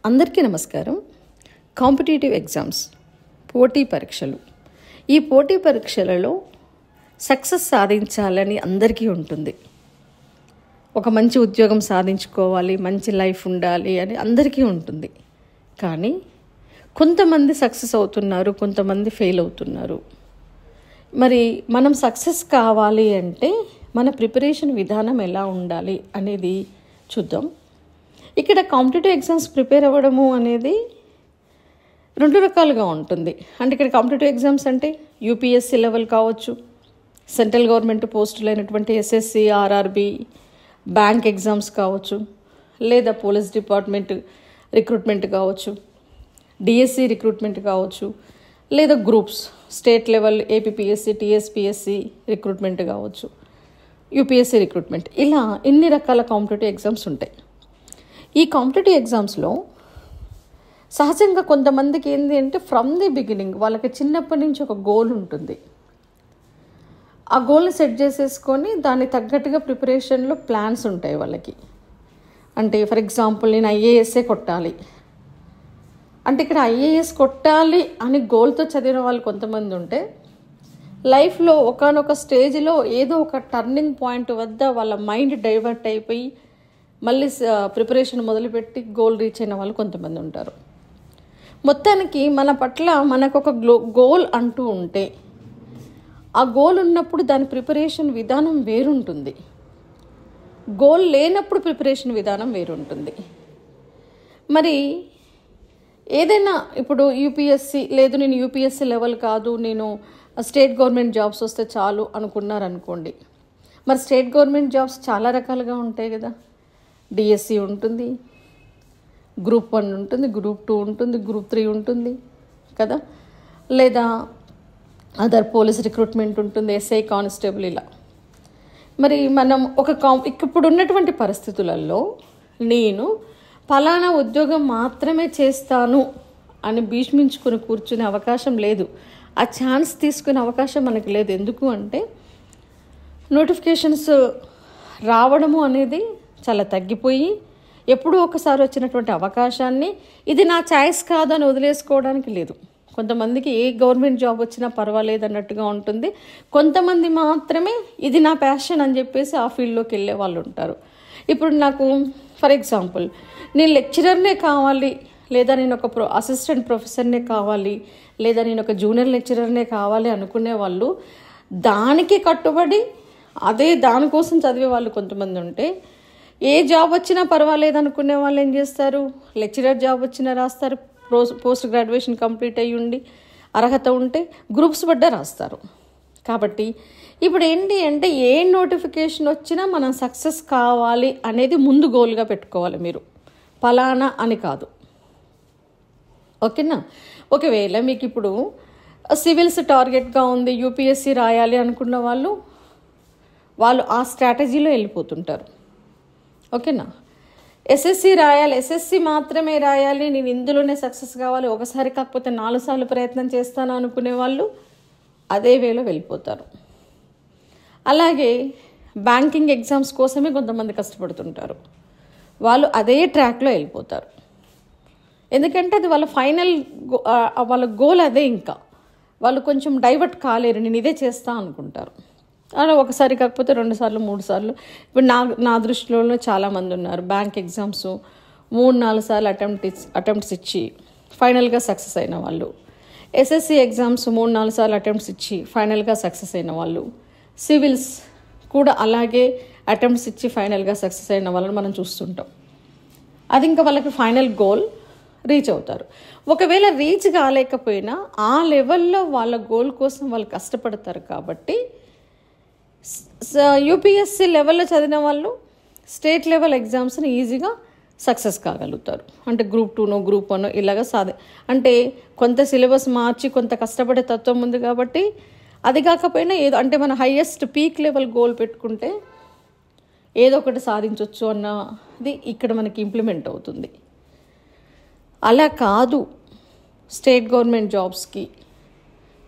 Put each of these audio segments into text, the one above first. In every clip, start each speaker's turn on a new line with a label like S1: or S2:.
S1: అందరికీ నమస్కారం. Competitive exams, పోటీ పరీక్షలు. ఈ పోటీ పరీక్షలలో సక్సెస్ సాధించాలని అందరికీ ఉంటుంది. ఒక మంచి ఉద్యోగం సాధించుకోవాలి, మంచి లైఫ్ ఉండాలి అని అందరికీ ఉంటుంది. కానీ కొంతమంది సక్సెస్ అవుతున్నారు, కొంతమంది ఫెయిల్ అవుతున్నారు. మరి మనం సక్సెస్ కావాలి అంటే మన ప్రిపరేషన్ విధానం ఎలా ఉండాలి అనేది చూద్దాం. ఇక్కడ కాంపిటేటివ్ ఎగ్జామ్స్ ప్రిపేర్ అవ్వడము అనేది రెండు రకాలుగా ఉంటుంది. అంటే ఇక్కడ కాంపిటేటివ్ ఎగ్జామ్స్ అంటే యూపీఎస్సీ లెవెల్ కావచ్చు, సెంట్రల్ గవర్నమెంట్ పోస్టులు అయినటువంటి ఎస్ఎస్సి, ఆర్ఆర్బి, బ్యాంక్ ఎగ్జామ్స్ కావచ్చు, లేదా పోలీస్ డిపార్ట్మెంట్ రిక్రూట్మెంట్ కావచ్చు, డిఎస్సి రిక్రూట్మెంట్ కావచ్చు, లేదా groups state level APPSC, TSPSC recruitment కావచ్చు, యూపీఎస్సీ రిక్రూట్మెంట్, ఇలా ఎన్ని రకాల కాంపిటేటివ్ ఎగ్జామ్స్ ఉంటాయి. ఈ కాంపిటేటివ్ ఎగ్జామ్స్లో సహజంగా కొంతమందికి ఏంటి అంటే ఫ్రమ్ ది బిగినింగ్ వాళ్ళకి చిన్నప్పటి నుంచి ఒక గోల్ ఉంటుంది. ఆ గోల్ని సెట్ చేసేసుకొని దాన్ని తగ్గట్టుగా ప్రిపరేషన్లో ప్లాన్స్ ఉంటాయి వాళ్ళకి. అంటే ఫర్ ఎగ్జాంపుల్ నేను ఐఏఎస్ఏ కొట్టాలి అంటే ఇక్కడ ఐఏఎస్ కొట్టాలి అని గోల్తో చదివిన వాళ్ళు కొంతమంది ఉంటే, లైఫ్లో ఒకానొక స్టేజ్లో ఏదో ఒక టర్నింగ్ పాయింట్ వద్ద వాళ్ళ మైండ్ డైవర్ట్ అయిపోయి మళ్ళీ ప్రిపరేషన్ మొదలుపెట్టి గోల్ రీచ్ అయిన వాళ్ళు కొంతమంది ఉంటారు. మొత్తానికి మన పట్ల మనకు ఒక గోల్ అంటూ ఉంటే, ఆ గోల్ ఉన్నప్పుడు దాని ప్రిపరేషన్ విధానం వేరుంటుంది. గోల్ లేనప్పుడు ప్రిపరేషన్ విధానం వేరుంటుంది. మరి ఏదైనా ఇప్పుడు యూపీఎస్సీ లేదు, నేను యూపీఎస్సీ లెవెల్ కాదు, నేను స్టేట్ గవర్నమెంట్ జాబ్స్ వస్తే చాలు అనుకున్నారనుకోండి. మరి స్టేట్ గవర్నమెంట్ జాబ్స్ చాలా రకాలుగా ఉంటాయి కదా. డిఎస్సి ఉంటుంది, గ్రూప్ 1 ఉంటుంది, గ్రూప్ 2 ఉంటుంది, గ్రూప్ 3 ఉంటుంది కదా, లేదా అదర్ పోలీస్ రిక్రూట్మెంట్ ఉంటుంది, ఎస్ఐ కానిస్టేబుల్, ఇలా. మరి మనం ఇప్పుడు ఉన్నటువంటి పరిస్థితులలో నేను ఫలానా ఉద్యోగం మాత్రమే చేస్తాను అని భీష్మించుకుని కూర్చునే అవకాశం లేదు. ఆ ఛాన్స్ తీసుకునే అవకాశం మనకి లేదు. ఎందుకు అంటే నోటిఫికేషన్స్ రావడము అనేది చాలా తగ్గిపోయి, ఎప్పుడూ ఒకసారి వచ్చినటువంటి అవకాశాన్ని ఇది నా ఛాయిస్ కాదని వదిలేసుకోవడానికి లేదు. కొంతమందికి ఏ గవర్నమెంట్ జాబ్ వచ్చినా పర్వాలేదు అన్నట్టుగా ఉంటుంది. కొంతమంది మాత్రమే ఇది నా ప్యాషన్ అని చెప్పేసి ఆ ఫీల్డ్లోకి వెళ్ళే వాళ్ళు ఉంటారు. ఇప్పుడు నాకు ఫర్ ఎగ్జాంపుల్ నేను లెక్చరర్నే కావాలి, లేదా నేను ఒక అసిస్టెంట్ ప్రొఫెసర్నే కావాలి, లేదా నేను ఒక జూనియర్ లెక్చరర్నే కావాలి అనుకునే వాళ్ళు దానికి కట్టుబడి దానికోసం చదివే వాళ్ళు కొంతమంది ఉంటే, ఏ జాబ్ వచ్చినా పర్వాలేదు అనుకునే వాళ్ళు ఏం చేస్తారు, లెక్చరర్ జాబ్ వచ్చినా రాస్తారు, పోస్ట్ గ్రాడ్యుయేషన్ కంప్లీట్ అయ్యి ఉండి అర్హత ఉంటే గ్రూప్స్ పడ్డా రాస్తారు. కాబట్టి ఇప్పుడు ఏంటి అంటే ఏ నోటిఫికేషన్ వచ్చినా మనం సక్సెస్ కావాలి అనేది ముందు గోల్గా పెట్టుకోవాలి. మీరు ఫలానా అని కాదు, ఓకేనా. ఒకవేళ మీకు ఇప్పుడు సివిల్స్ టార్గెట్గా ఉంది, యూపీఎస్సీ రాయాలి అనుకున్న వాళ్ళు ఆ స్ట్రాటజీలో వెళ్ళిపోతుంటారు, ఓకేనా. ఎస్ఎస్సి రాయాలి, ఎస్ఎస్సి మాత్రమే రాయాలి, నేను ఇందులోనే సక్సెస్ కావాలి, ఒకసారి కాకపోతే 4 సార్లు ప్రయత్నం చేస్తాను అనుకునే వాళ్ళు అదే వేలో వెళ్ళిపోతారు. అలాగే బ్యాంకింగ్ ఎగ్జామ్స్ కోసమే కొంతమంది కష్టపడుతుంటారు, వాళ్ళు అదే ట్రాక్లో వెళ్ళిపోతారు. ఎందుకంటే అది వాళ్ళ ఫైనల్ వాళ్ళ గోల్ అదే. ఇంకా వాళ్ళు కొంచెం డైవర్ట్ కాలేరు, నేను ఇదే చేస్తా అనుకుంటారు. అలా ఒకసారి కాకపోతే 2 సార్లు 3 సార్లు. ఇప్పుడు నా దృష్టిలో చాలామంది ఉన్నారు బ్యాంక్ ఎగ్జామ్స్ 3-4 సార్లు అటెంప్ట్స్ ఇచ్చి ఫైనల్గా సక్సెస్ అయిన వాళ్ళు, ఎస్ఎస్సి ఎగ్జామ్స్ 3-4 సార్లు అటెంప్ట్స్ ఇచ్చి ఫైనల్గా సక్సెస్ అయిన వాళ్ళు, సివిల్స్ కూడా అలాగే అటెంప్ట్స్ ఇచ్చి ఫైనల్గా సక్సెస్ అయిన వాళ్ళని మనం చూస్తుంటాం. అది ఇంకా వాళ్ళకి ఫైనల్ గోల్ రీచ్ అవుతారు. ఒకవేళ రీచ్ కాలేకపోయినా ఆ లెవెల్లో వాళ్ళ గోల్ కోసం వాళ్ళు కష్టపడతారు. కాబట్టి యూపీఎస్సీ లెవెల్లో చదివిన వాళ్ళు స్టేట్ లెవెల్ ఎగ్జామ్స్ని ఈజీగా సక్సెస్ కాగలుగుతారు. అంటే గ్రూప్ 2నో గ్రూప్ 1నో ఇలాగా అంటే కొంత సిలబస్ మార్చి కొంత కష్టపడే తత్వం ఉంది. కాబట్టి అది కాకపోయినా ఏదో అంటే మన హైయెస్ట్ పీక్ లెవెల్ గోల్ పెట్టుకుంటే ఏదో ఒకటి సాధించవచ్చు అన్నది ఇక్కడ మనకి ఇంప్లిమెంట్ అవుతుంది. అలా కాదు, స్టేట్ గవర్నమెంట్ జాబ్స్కి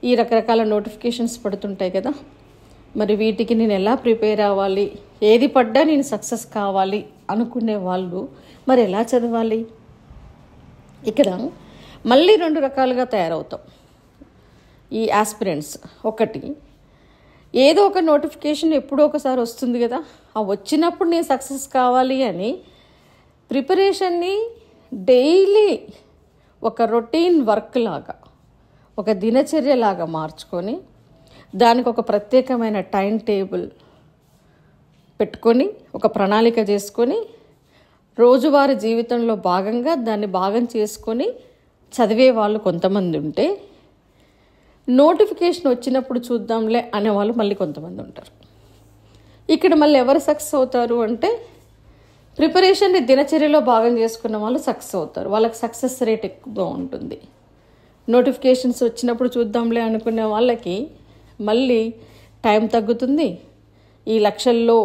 S1: ఈ రకరకాల నోటిఫికేషన్స్ పడుతుంటాయి కదా, మరి వీటికి నేను ఎలా ప్రిపేర్ అవ్వాలి, ఏది పడ్డా నేను సక్సెస్ కావాలి అనుకునే వాళ్ళు మరి ఎలా చదవాలి? ఇక్కడ మళ్ళీ 2 రకాలుగా తయారవుతాం ఈ ఆస్పిరెంట్స్. ఒకటి, ఏదో ఒక నోటిఫికేషన్ ఎప్పుడో ఒకసారి వస్తుంది కదా, ఆ వచ్చినప్పుడు నేను సక్సెస్ కావాలి అని ప్రిపరేషన్ని డైలీ ఒక రొటీన్ వర్క్ లాగా, ఒక దినచర్యలాగా మార్చుకొని దానికి ఒక ప్రత్యేకమైన టైం టేబుల్ పెట్టుకొని, ఒక ప్రణాళిక చేసుకొని, రోజువారీ జీవితంలో భాగంగా దాన్ని భాగం చేసుకొని చదివే వాళ్ళు కొంతమంది ఉంటే, నోటిఫికేషన్ వచ్చినప్పుడు చూద్దాంలే అనేవాళ్ళు మళ్ళీ కొంతమంది ఉంటారు. ఇక్కడ మళ్ళీ ఎవరు సక్సెస్ అవుతారు అంటే, ప్రిపరేషన్ని దినచర్యలో భాగం చేసుకున్న వాళ్ళు సక్సెస్ అవుతారు. వాళ్ళకి సక్సెస్ రేట్ ఎక్కువగా ఉంటుంది. నోటిఫికేషన్స్ వచ్చినప్పుడు చూద్దాంలే అనుకునే వాళ్ళకి మళ్ళీ టైం తగ్గుతుంది. ఈ లక్షల్లో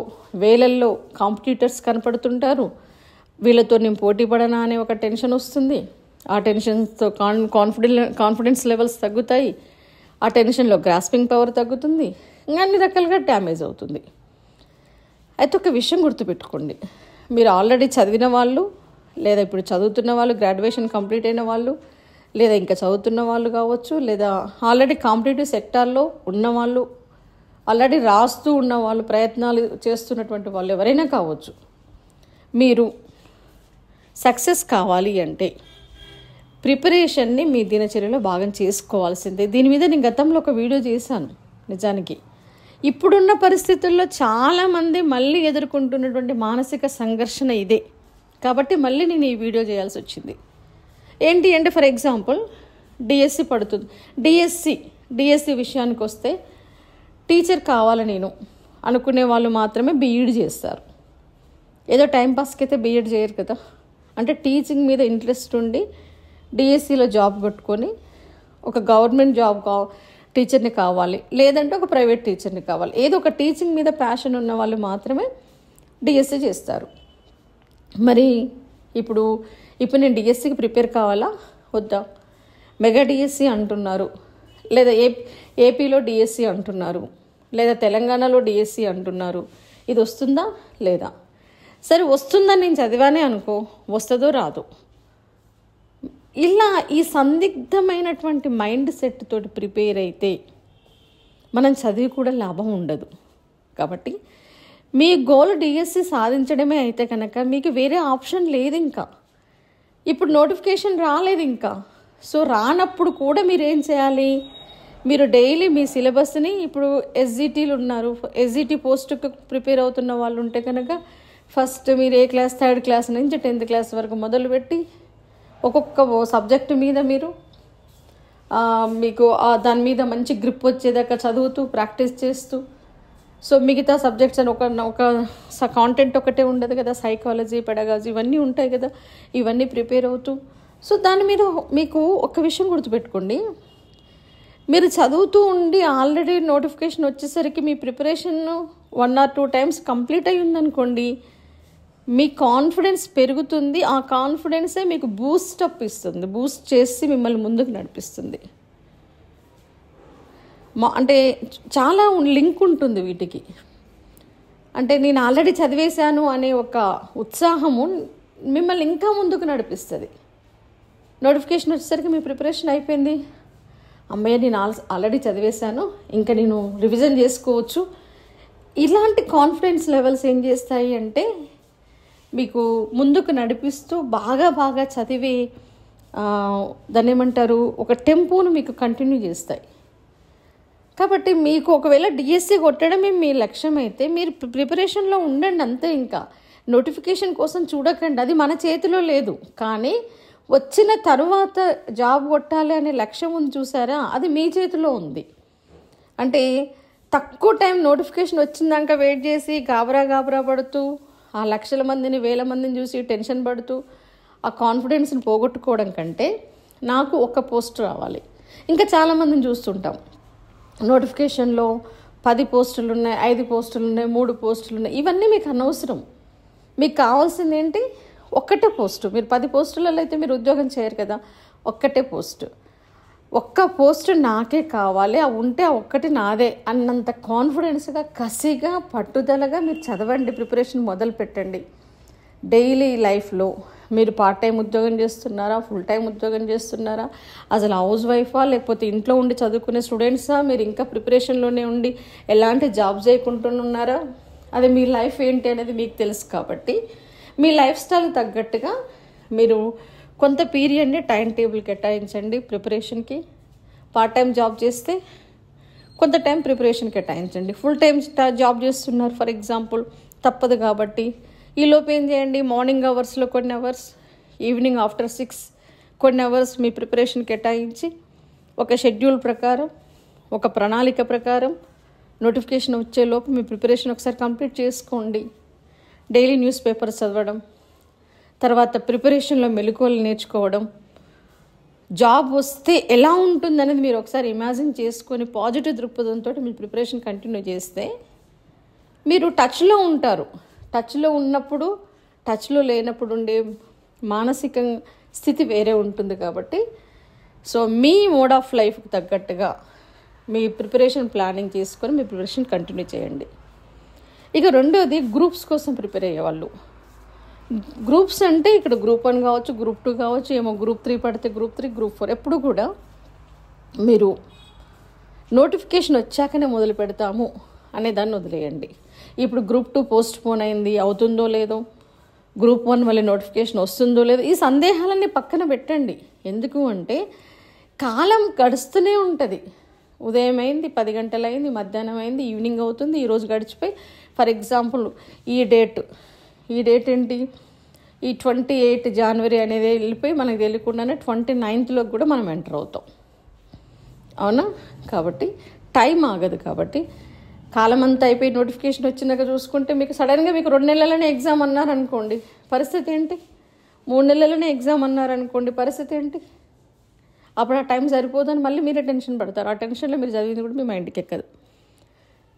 S1: వేలల్లో కాంపిటీటర్స్ కనపడుతుంటారు. వీళ్ళతో నేను పోటీ పడనా అనే ఒక టెన్షన్ వస్తుంది. ఆ టెన్షన్తో కాన్ఫిడెన్స్ లెవెల్స్ తగ్గుతాయి. ఆ టెన్షన్లో గ్రాస్పింగ్ పవర్ తగ్గుతుంది. ఇంకా అన్ని రకాలుగా డ్యామేజ్ అవుతుంది. అయితే ఒక విషయం గుర్తుపెట్టుకోండి, మీరు ఆల్రెడీ చదివిన వాళ్ళు, లేదా ఇప్పుడు చదువుతున్న వాళ్ళు, గ్రాడ్యుయేషన్ కంప్లీట్ అయిన వాళ్ళు, లేదా ఇంకా చదువుతున్న వాళ్ళు కావచ్చు, లేదా ఆల్రెడీ కాంపిటేటివ్ సెక్టార్లో ఉన్నవాళ్ళు, ఆల్రెడీ రాస్తూ ఉన్న వాళ్ళు, ప్రయత్నాలు చేస్తున్నటువంటి వాళ్ళు ఎవరైనా కావచ్చు. మీరు సక్సెస్ కావాలి అంటే ప్రిపరేషన్ని మీ దినచర్యలో భాగం చేసుకోవాల్సిందే. దీని మీద నేను గతంలో ఒక వీడియో చేశాను. నిజానికి ఇప్పుడున్న పరిస్థితుల్లో చాలామంది మళ్ళీ ఎదుర్కొంటున్నటువంటి మానసిక సంఘర్షణ ఇదే. కాబట్టి మళ్ళీ నేను ఈ వీడియో చేయాల్సి వచ్చింది. ఏంటి అంటే, ఫర్ ఎగ్జాంపుల్ డిఎస్సి పడుతుంది. డిఎస్సి విషయానికి వస్తే, టీచర్ కావాలి నేను అనుకునే వాళ్ళు మాత్రమే బీఈడి చేస్తారు. ఏదో టైంపాస్కి అయితే బీఎడ్ చేయరు కదా. అంటే టీచింగ్ మీద ఇంట్రెస్ట్ ఉండి డిఎస్సిలో జాబ్ కొట్టుకొని ఒక గవర్నమెంట్ జాబ్ టీచర్ని కావాలి, లేదంటే ఒక ప్రైవేట్ టీచర్ని కావాలి, ఏదో ఒక టీచింగ్ మీద ప్యాషన్ ఉన్న వాళ్ళు మాత్రమే డిఎస్సి చేస్తారు. మరి ఇప్పుడు నేను డిఎస్సికి ప్రిపేర్ కావాలా వద్దా? మెగా డిఎస్సి అంటున్నారు, లేదా ఏపీలో డిఎస్సి అంటున్నారు, లేదా తెలంగాణలో డిఎస్సి అంటున్నారు. ఇది వస్తుందా లేదా? సరే, వస్తుందని నేను చదివానే అనుకో, వస్తుందో రాదు. ఇలా ఈ సందిగ్ధమైనటువంటి మైండ్ సెట్ తోటి ప్రిపేర్ అయితే మనం చదివి కూడా లాభం ఉండదు. కాబట్టి మీ గోల్ డిఎస్సి సాధించడమే అయితే కనుక మీకు వేరే ఆప్షన్ లేదు. ఇంకా ఇప్పుడు నోటిఫికేషన్ రాలేదు ఇంకా. సో రానప్పుడు కూడా మీరు ఏం చేయాలి? మీరు డైలీ మీ సిలబస్ని, ఇప్పుడు ఎస్జిటీలు ఉన్నారు, ఎస్జిటి పోస్టుకు ప్రిపేర్ అవుతున్న వాళ్ళు ఉంటే కనుక ఫస్ట్ మీరు ఏ క్లాస్, 3rd క్లాస్ నుంచి 10th క్లాస్ వరకు మొదలుపెట్టి ఒక్కొక్క సబ్జెక్టు మీద మీరు మీకు దాని మీద మంచి గ్రిప్ వచ్చేదాకా చదువుతూ ప్రాక్టీస్ చేస్తూ, సో మిగతా సబ్జెక్ట్స్ అని ఒక కాంటెంట్ ఒకటే ఉండదు కదా, సైకాలజీ, పెడగాజీ ఇవన్నీ ఉంటాయి కదా, ఇవన్నీ ప్రిపేర్ అవుతూ, సో దాని మీద మీకు ఒక విషయం గుర్తుపెట్టుకోండి, మీరు చదువుతూ ఉండి ఆల్రెడీ నోటిఫికేషన్ వచ్చేసరికి మీ ప్రిపరేషన్ 1 or 2 times కంప్లీట్ అయ్యి ఉందనుకోండి, మీ కాన్ఫిడెన్స్ పెరుగుతుంది. ఆ కాన్ఫిడెన్సే మీకు బూస్టప్ ఇస్తుంది, బూస్ట్ చేసి మిమ్మల్ని ముందుకు నడిపిస్తుంది. అంటే చాలా లింక్ ఉంటుంది వీటికి. అంటే నేను ఆల్రెడీ చదివేశాను అనే ఒక ఉత్సాహము మిమ్మల్ని ఇంకా ముందుకు నడిపిస్తుంది. నోటిఫికేషన్ వచ్చేసరికి మీ ప్రిపరేషన్ అయిపోయింది, అమ్మయ్య నేను ఆల్రెడీ చదివేశాను, ఇంకా నేను రివిజన్ చేసుకోవచ్చు. ఇలాంటి కాన్ఫిడెన్స్ లెవెల్స్ ఏం చేస్తాయి అంటే మీకు ముందుకు నడిపిస్తూ బాగా చదివి దాన్ని ఏమంటారు, ఒక టెంపోను మీకు కంటిన్యూ చేస్తాయి. కాబట్టి మీకు ఒకవేళ డిఎస్సి కొట్టడమే మీ లక్ష్యం అయితే మీరు ప్రిపరేషన్లో ఉండండి అంతే. ఇంకా నోటిఫికేషన్ కోసం చూడకండి, అది మన చేతిలో లేదు. కానీ వచ్చిన తర్వాత జాబ్ కొట్టాలి అనే లక్ష్యం ఉంది చూసారా, అది మీ చేతిలో ఉంది. అంటే తక్కువ టైం నోటిఫికేషన్ వచ్చిందాక వెయిట్ చేసి గాబరా పడుతూ, ఆ లక్షల మందిని, వేల మందిని చూసి టెన్షన్ పడుతూ ఆ కాన్ఫిడెన్స్ని పోగొట్టుకోవడం కంటే నాకు ఒక పోస్ట్ రావాలి. ఇంకా చాలామందిని చూస్తుంటాం, నోటిఫికేషన్లో 10 పోస్టులు ఉన్నాయి, 5 పోస్టులు ఉన్నాయి, 3 పోస్టులు ఉన్నాయి. ఇవన్నీ మీకు అనవసరం. మీకు కావాల్సింది ఏంటి? ఒక్కటే పోస్టు. మీరు 10 పోస్టులలో అయితే మీరు ఉద్యోగం చేయరు కదా, ఒక్కటే పోస్టు. ఒక్క పోస్టు నాకే కావాలి, ఆ ఉంటే ఆ ఒక్కటి నాదే అన్నంత కాన్ఫిడెన్స్గా, కసిగా, పట్టుదలగా మీరు చదవండి, ప్రిపరేషన్ మొదలు పెట్టండి. డైలీ లైఫ్లో మీరు పార్ట్ టైం ఉద్యోగం చేస్తున్నారా, ఫుల్ టైం ఉద్యోగం చేస్తున్నారా, అసలు హౌస్ వైఫా లేకపోతే ఇంట్లో ఉండి చదువుకునే స్టూడెంట్సా, మీరు ఇంకా ప్రిపరేషన్లోనే ఉండి ఎలాంటి జాబ్ చేయకుంటున్నారా, అది మీ లైఫ్ ఏంటి అనేది మీకు తెలుసు. కాబట్టి మీ లైఫ్ స్టైల్ తగ్గట్టుగా మీరు కొంత పీరియడ్ని టైం టేబుల్ కేటాయించండి ప్రిపరేషన్కి. పార్ట్ టైం జాబ్ చేస్తే కొంత టైం ప్రిపరేషన్ కేటాయించండి. ఫుల్ టైం జాబ్ చేస్తున్నారు ఫర్ ఎగ్జాంపుల్, తప్పదు కాబట్టి ఈ లోపు ఏం చేయండి, మార్నింగ్ అవర్స్లో కొన్ని అవర్స్, ఈవినింగ్ ఆఫ్టర్ 6 కొన్ని అవర్స్ మీ ప్రిపరేషన్ కేటాయించి ఒక షెడ్యూల్ ప్రకారం, ఒక ప్రణాళిక ప్రకారం నోటిఫికేషన్ వచ్చేలోపు మీ ప్రిపరేషన్ ఒకసారి కంప్లీట్ చేసుకోండి. డైలీ న్యూస్ పేపర్ చదవడం, తర్వాత ప్రిపరేషన్లో మెలకువలు నేర్చుకోవడం, జాబ్ వస్తే ఎలా ఉంటుందనేది మీరు ఒకసారి ఇమాజిన్ చేసుకొని పాజిటివ్ దృక్పథంతో మీ ప్రిపరేషన్ కంటిన్యూ చేస్తే మీరు టచ్లో ఉంటారు. టచ్లో ఉన్నప్పుడు, టచ్లో లేనప్పుడు ఉండే మానసిక స్థితి వేరే ఉంటుంది. కాబట్టి సో మీ మోడ్ ఆఫ్ లైఫ్కి తగ్గట్టుగా మీ ప్రిపరేషన్ ప్లానింగ్ చేసుకొని మీ ప్రిపరేషన్ కంటిన్యూ చేయండి. ఇక రెండోది గ్రూప్స్ కోసం ప్రిపేర్ అయ్యేవాళ్ళు. గ్రూప్స్ అంటే ఇక్కడ గ్రూప్ 1 కావచ్చు, గ్రూప్ 2 కావచ్చు, ఏమో గ్రూప్ 3 పడితే గ్రూప్ 3, గ్రూప్ 4. ఎప్పుడు కూడా మీరు నోటిఫికేషన్ వచ్చాకనే మొదలు పెడతాము అనే దాన్ని వదిలేయండి. ఇప్పుడు గ్రూప్ 2 పోస్ట్ పోన్ అయింది, అవుతుందో లేదో, గ్రూప్ 1 మళ్ళీ నోటిఫికేషన్ వస్తుందో లేదో, ఈ సందేహాలన్నీ పక్కన పెట్టండి. ఎందుకు అంటే కాలం గడుస్తూనే ఉంటుంది. ఉదయం అయింది, 10 గంటలైంది, మధ్యాహ్నం అయింది, ఈవినింగ్ అవుతుంది, ఈరోజు గడిచిపోయి ఫర్ ఎగ్జాంపుల్ ఈ డేట్ ఏంటి, ఈ 28 జనవరి అనేది వెళ్ళిపోయి మనకు తెలియకుండానే 29th కూడా మనం ఎంటర్ అవుతాం. అవునా? కాబట్టి టైం ఆగదు. కాబట్టి కాలం అంతా అయిపోయి నోటిఫికేషన్ వచ్చినాక చూసుకుంటే మీకు సడన్గా మీకు 2 నెలలనే ఎగ్జామ్ అన్నారనుకోండి, పరిస్థితి ఏంటి? 3 నెలలనే ఎగ్జామ్ అన్నారనుకోండి, పరిస్థితి ఏంటి? అప్పుడు ఆ టైం సరిపోదని మళ్ళీ మీరే టెన్షన్ పడతారు. ఆ టెన్షన్లో మీరు చదివింది కూడా మీ మైండ్కి ఎక్కదు.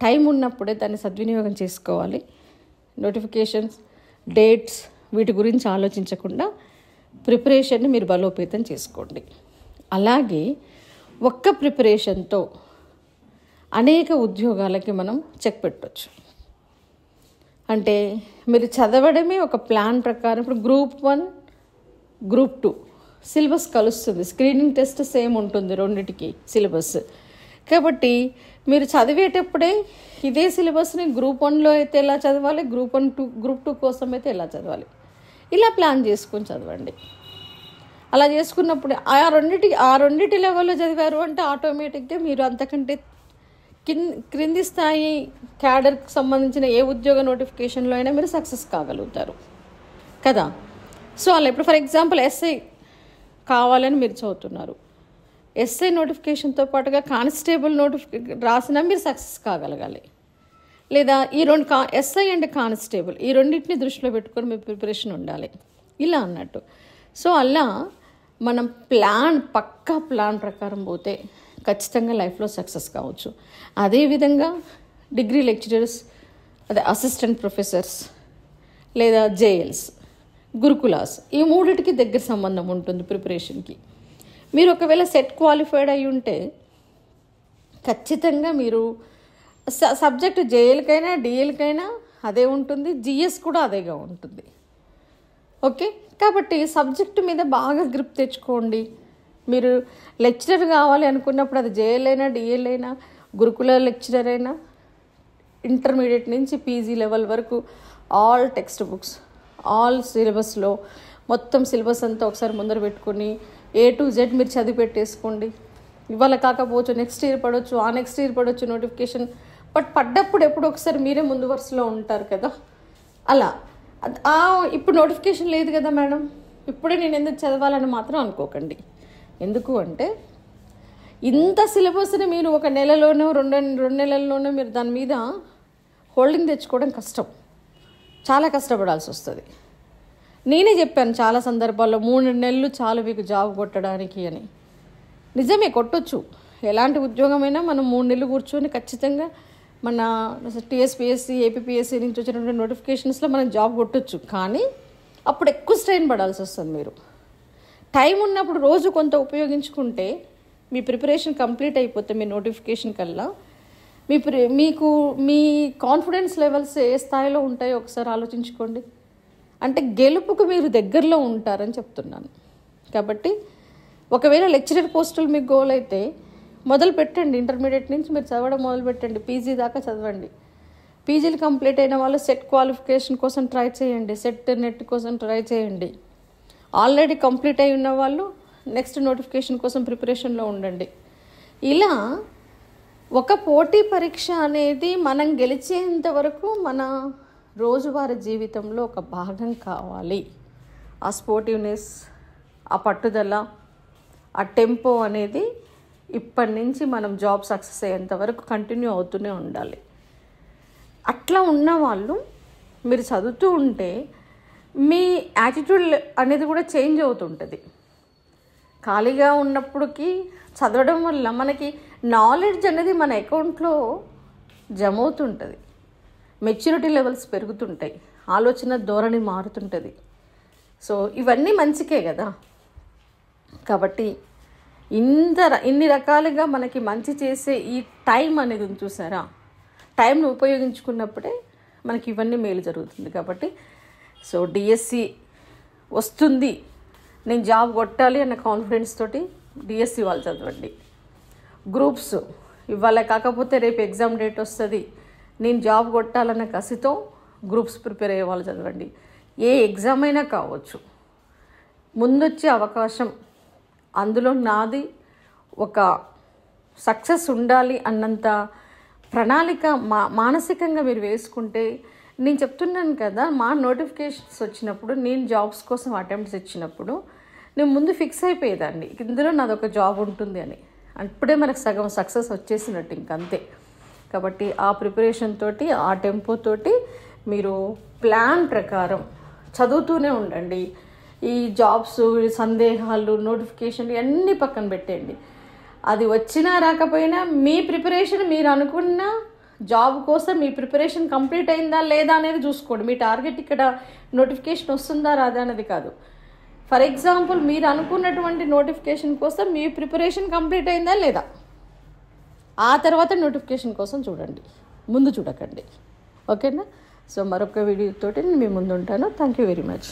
S1: టైం ఉన్నప్పుడే దాన్ని సద్వినియోగం చేసుకోవాలి. నోటిఫికేషన్స్, డేట్స్ వీటి గురించి ఆలోచించకుండా ప్రిపరేషన్ని మీరు బలోపేతం చేసుకోండి. అలాగే ఒక్క ప్రిపరేషన్తో అనేక ఉద్యోగాలకి మనం చెక్ పెట్టవచ్చు. అంటే మీరు చదవడమే ఒక ప్లాన్ ప్రకారం. ఇప్పుడు గ్రూప్ 1, గ్రూప్ 2 సిలబస్ కలుస్తుంది, స్క్రీనింగ్ టెస్ట్ సేమ్ ఉంటుంది రెండింటికి సిలబస్. కాబట్టి మీరు చదివేటప్పుడే ఇదే సిలబస్ని గ్రూప్ 1లో అయితే ఎలా చదవాలి, గ్రూప్ 2 కోసం అయితే ఎలా చదవాలి, ఇలా ప్లాన్ చేసుకొని చదవండి. అలా చేసుకున్నప్పుడు ఆ రెండింటి లెవెల్లో చదివారు అంటే ఆటోమేటిక్గా మీరు అంతకంటే క్రింది స్థాయి క్యాడర్కి సంబంధించిన ఏ ఉద్యోగ నోటిఫికేషన్లో అయినా మీరు సక్సెస్ కాగలుగుతారు కదా. సో అలా ఇప్పుడు ఫర్ ఎగ్జాంపుల్ ఎస్ఐ కావాలని మీరు చదువుతున్నారు, ఎస్ఐ నోటిఫికేషన్తో పాటుగా కానిస్టేబుల్ రాసినా మీరు సక్సెస్ కాగలగాలి. లేదా ఈ ఎస్ఐ అండ్ కానిస్టేబుల్ ఈ రెండింటిని దృష్టిలో పెట్టుకొని మీ ప్రిపరేషన్ ఉండాలి, ఇలా అన్నట్టు. సో అలా మనం పక్కా ప్లాన్ ప్రకారం పోతే ఖచ్చితంగా లైఫ్లో సక్సెస్ కావచ్చు. అదేవిధంగా డిగ్రీ లెక్చరర్స్, అదే అసిస్టెంట్ ప్రొఫెసర్స్ లేదా జేఎల్స్, గురుకులాస్, ఈ మూడిటికి దగ్గర సంబంధం ఉంటుంది ప్రిపరేషన్కి. మీరు ఒకవేళ సెట్ క్వాలిఫైడ్ అయి ఉంటే ఖచ్చితంగా మీరు సబ్జెక్ట్ జేఎల్కైనా డిఎల్కైనా అదే ఉంటుంది, జిఎస్ కూడా అదేగా ఉంటుంది. ఓకే, కాబట్టి సబ్జెక్టు మీద బాగా గ్రిప్ తెచ్చుకోండి. మీరు లెక్చరర్ కావాలి అనుకున్నప్పుడు అది జేఎల్ అయినా డిఎల్ అయినా గురుకుల లెక్చరర్ అయినా ఇంటర్మీడియట్ నుంచి పీజీ లెవెల్ వరకు ఆల్ టెక్స్ట్ బుక్స్, ఆల్ సిలబస్లో మొత్తం సిలబస్ అంతా ఒకసారి ముందర పెట్టుకొని A to Z మీరు చదివి పెట్టేసుకోండి. ఇవాళ కాకపోవచ్చు, నెక్స్ట్ ఇయర్ పడవచ్చు, ఆ నెక్స్ట్ ఇయర్ పడవచ్చు నోటిఫికేషన్. బట్ పడ్డప్పుడు ఎప్పుడు ఒకసారి మీరే ముందు వరుసలో ఉంటారు కదా. అలా ఇప్పుడు నోటిఫికేషన్ లేదు కదా మేడం, ఇప్పుడే నేను ఎందుకు చదవాలని మాత్రం అనుకోకండి. ఎందుకు అంటే ఇంత సిలబస్ని మీరు ఒక నెలలోనో రెండు నెలల్లోనో మీరు దాని మీద హోల్డింగ్ తెచ్చుకోవడం కష్టం, చాలా కష్టపడాల్సి వస్తుంది. నేనే చెప్పాను చాలా సందర్భాల్లో 3 నెలలు చాలు మీకు జాబ్ కొట్టడానికి అని. నిజమే, కొట్టొచ్చు. ఎలాంటి ఉద్యోగమైనా మనం 3 నెలలు కూర్చొని ఖచ్చితంగా మన టీఎస్పీఎస్సీ, ఏపీపీఎస్సీ నుంచి వచ్చినటువంటి నోటిఫికేషన్స్లో మనం జాబ్ కొట్టొచ్చు. కానీ అప్పుడు ఎక్కువ స్ట్రెయిన్ పడాల్సి వస్తుంది. మీరు టైం ఉన్నప్పుడు రోజు కొంత ఉపయోగించుకుంటే మీ ప్రిపరేషన్ కంప్లీట్ అయిపోతే మీ నోటిఫికేషన్ కల్లా మీకు మీ కాన్ఫిడెన్స్ లెవెల్స్ ఏ స్థాయిలో ఉంటాయో ఒకసారి ఆలోచించుకోండి. అంటే గెలుపుకు మీరు దగ్గరలో ఉంటారని చెప్తున్నాను. కాబట్టి ఒకవేళ లెక్చరర్ పోస్టులు మీకు గోల్ అయితే మొదలు పెట్టండి. ఇంటర్మీడియట్ నుంచి మీరు చదవడం మొదలు పెట్టండి. పీజీ దాకా చదవండి. పీజీలు కంప్లీట్ అయిన వాళ్ళు సెట్ క్వాలిఫికేషన్ కోసం ట్రై చేయండి. సెట్ నెట్ కోసం ట్రై చేయండి. ఆల్రెడీ కంప్లీట్ అయి ఉన్న వాళ్ళు నెక్స్ట్ నోటిఫికేషన్ కోసం ప్రిపరేషన్లో ఉండండి. ఇలా ఒక పోటీ పరీక్ష అనేది మనం గెలిచేంత వరకు మన రోజువారీ జీవితంలో ఒక భాగం కావాలి. ఆ స్పోర్టివ్నెస్, ఆ పట్టుదల, ఆ టెంపో అనేది ఇప్పటి నుంచి మనం జాబ్ సక్సెస్ అయ్యేంత వరకు కంటిన్యూ అవుతూనే ఉండాలి. అట్లా ఉన్న వాళ్ళు మీరు చదువుతూ ఉంటే మీ యాటిట్యూడ్ అనేది కూడా చేంజ్ అవుతుంటుంది. ఖాళీగా ఉన్నప్పటికీ చదవడం వల్ల మనకి నాలెడ్జ్ అనేది మన అకౌంట్లో జమ అవుతుంటుంది. మెచ్యూరిటీ లెవెల్స్ పెరుగుతుంటాయి. ఆలోచన ధోరణి మారుతుంటుంది. సో ఇవన్నీ మంచికే కదా. కాబట్టి ఇన్ని రకాలుగా మనకి మంచి చేసే ఈ టైం అనేది ఉంది చూసారా, టైంను ఉపయోగించుకున్నప్పుడే మనకి ఇవన్నీ మేలు జరుగుతుంది. కాబట్టి సో డిఎస్సి వస్తుంది, నేను జాబ్ కొట్టాలి అన్న కాన్ఫిడెన్స్ తోటి డిఎస్సి వాళ్ళు చదవండి. గ్రూప్స్ ఇవాళ కాకపోతే రేపు ఎగ్జామ్ డేట్ వస్తుంది, నేను జాబ్ కొట్టాలన్న కసితో గ్రూప్స్ ప్రిపేర్ అయ్యే వాళ్ళు చదవండి. ఏ ఎగ్జామ్ అయినా కావచ్చు, ముందొచ్చే అవకాశం అందులో నాది ఒక సక్సెస్ ఉండాలి అన్నంత ప్రణాళిక మానసికంగా మీరు వేసుకుంటే, నేను చెప్తున్నాను కదా, మా నోటిఫికేషన్స్ వచ్చినప్పుడు నేను జాబ్స్ కోసం అటెంప్ట్స్ ఇచ్చినప్పుడు నేను ముందు ఫిక్స్ అయిపోయేదాన్ని, ఇందులో నాది ఒక జాబ్ ఉంటుంది అని. అప్పుడే మనకు సగం సక్సెస్ వచ్చేసినట్టు ఇంకంతే. కాబట్టి ఆ ప్రిపరేషన్ తోటి, ఆ టెంపో తోటి మీరు ప్లాన్ ప్రకారం చదువుతూనే ఉండండి. ఈ జాబ్స్, సందేహాలు, నోటిఫికేషన్లు అన్నీ పక్కన పెట్టండి. అది వచ్చినా రాకపోయినా మీ ప్రిపరేషన్, మీరు అనుకున్న జాబ్ కోసం మీ ప్రిపరేషన్ కంప్లీట్ అయిందా లేదా అనేది చూసుకోండి. మీ టార్గెట్ ఇక్కడ నోటిఫికేషన్ వస్తుందా రాదా అనేది కాదు. ఫర్ ఎగ్జాంపుల్, మీరు అనుకున్నటువంటి నోటిఫికేషన్ కోసం మీ ప్రిపరేషన్ కంప్లీట్ అయిందా లేదా, ఆ తర్వాత నోటిఫికేషన్ కోసం చూడండి, ముందు చూడకండి. ఓకేనా? సో మరొక వీడియోతోటి నేను మీ ముందు ఉంటాను. Thank you very much.